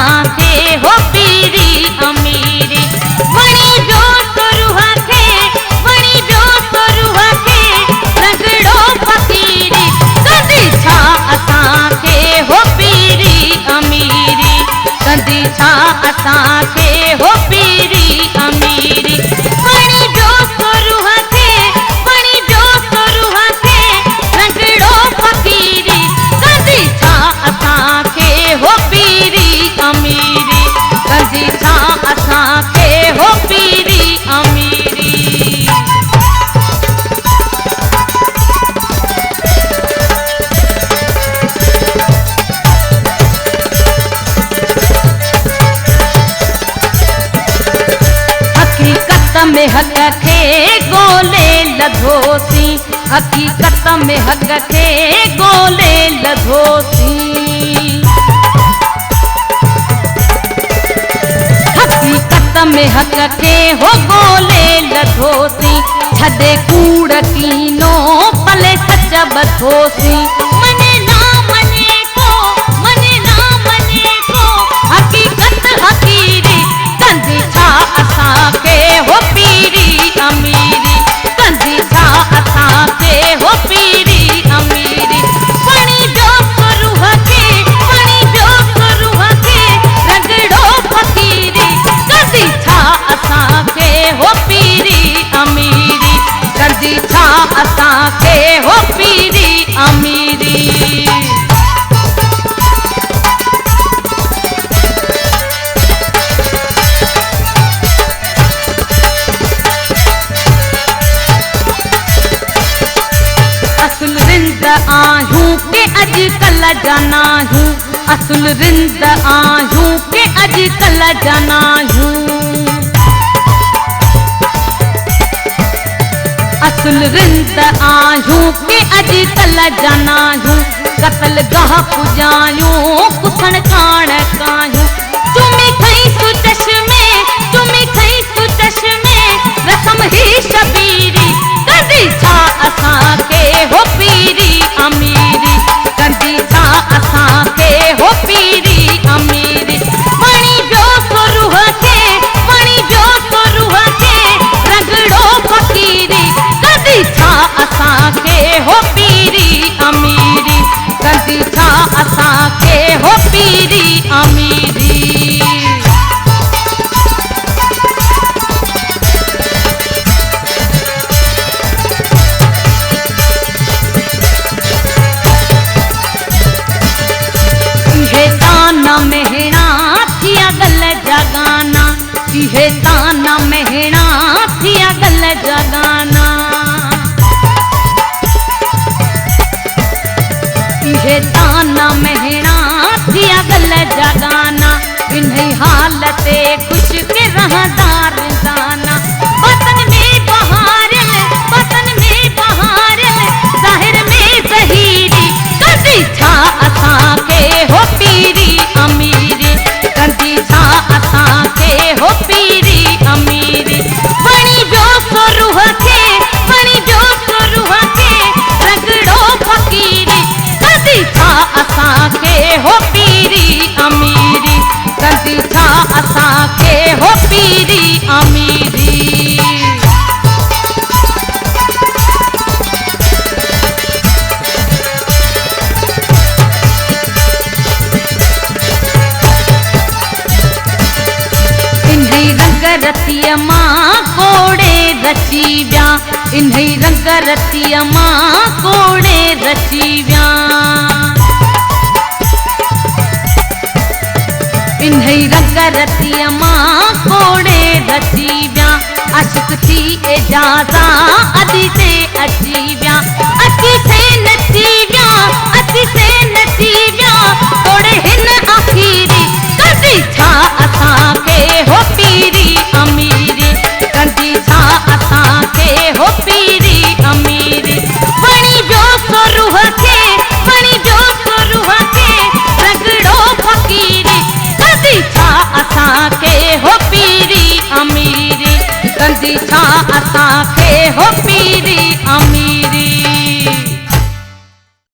असांखे हो पीरी अमीरी। वणी वियो तो रूह खे, वणी वियो तो रूह खे रंगड़ो फ़क़ीरी। कंदी छा असांखे हो पीरी अमीरी, कंदी छा असांखे हो पीरी अमीरी। वणी वियो तो रूह खे, वणी वियो तो रूह खे रंगड़ो फ़क़ीरी। कंदी छा असांखे हो पीरी अमीरी, कंदी छा असांखे हो पीरी अमीरी। हक़ीक़त में हक़ खे ॻोल्हे लधोसीं, हक़ीक़त में हक़ खे ॻोल्हे लधोसीं। हक़ीक़त में हक़ खे हो ॻोल्हे लधोसीं। छॾे कूड़ कीनो भले सच ॿधोसीं। मने ना मने को, मने ना मने को हक़ीक़त हक़ीरी। कंदी छा असांखे हो पीरी अमीरी, कंदी छा असांखे हो पीरी अमीरी। वणी वियो तो रूह खे, वणी वियो तो रूह खे रंगड़ो फ़क़ीरी। कंदी छा असांखे हो पीरी अमीरी, कंदी छा असांखे हो पीरी अमीरी। असुल रिंद आहियूं के अॼुकल्ह जा नाहियूं, असुल रिंद आहियूं के अॼुकल्ह जा नाहियूं। असुल रिंद आहियूं के अॼुकल्ह जा नाहियूं। क़तल गाह पुॼायूं कुथण काण कायूं। चुमी खई तू चश्मे, चुमी खई तू चश्मे रसम ही शबीरी। कंदी छा असांखे हो पीरी अमीरी, कंदी छा असांखे हो पीरी अमीरी। वणी वियो तो रूह खे, वणी वियो तो रूह खे रंगड़ो फ़क़ीरी। कंदी छा असांखे हो पीरी अमीरी, कंदी छा असांखे हो पीरी अमीरी। इहे ताना मेहणा थिया गल जगाना, इहे ताना मेहणा थिया गल जगाना। इहे ताना मेहणा थिया गल जगाना। इन्ही हालत खुश के रहदार दाना। वतन में बहार में, वतन में बहार में ज़ाहिर में ज़हीरी। कंदी छा असांखे हो पीरी अमीरी, कंदी छा असांखे हो पीरी अमीरी। वणी वियो तो रूह खे, वणी वियो तो रूह खे रंगड़ो फ़क़ीरी। कंदी छा असांखे हो पीरी अमीरी, कंदी छा असांखे हो पीरी अमीरी। इन्ही रंग रतीअ मां कोड़े रची विया, इन्ही रंग रतीअ मां कोड़े रची विया। इन्ही रंग रतीअ मां कोड़े रची विया। आशिक़ थी एजाज़ा अदी ते अची विया। अची से नची विया, अची से नची विया तोड़े हिन आखिरी। कंदी छा असांखे हो पीरी अमीरी, कंदी छा असांखे हो पीरी अमीरी। वणी वियो तो रूह खे, वणी वियो तो रूह खे रंगड़ो फ़क़ीरी। कंदी छा असांखे हो पीरी अमीरी, कंदी छा असांखे हो पीरी अमीरी।